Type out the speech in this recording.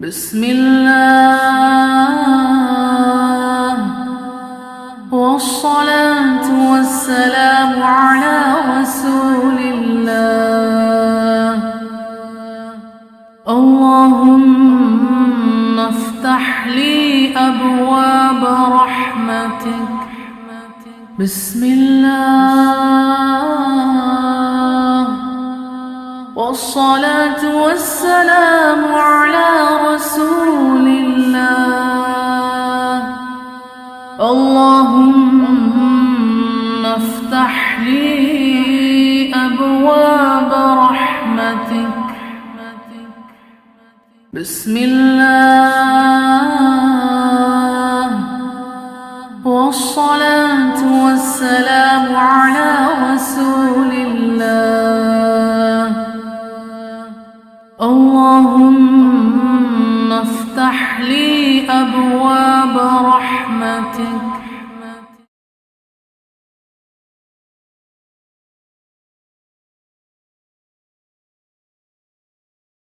بسم الله والصلاة والسلام على رسول الله. اللهم افتح لي أبواب رحمتك. بسم الله والصلاة والسلام على رسول الله. اللهم افتح لي أبواب رحمتك. بسم الله والصلاة والسلام على رسول الله. اللهم افتح لي أبواب رحمتك.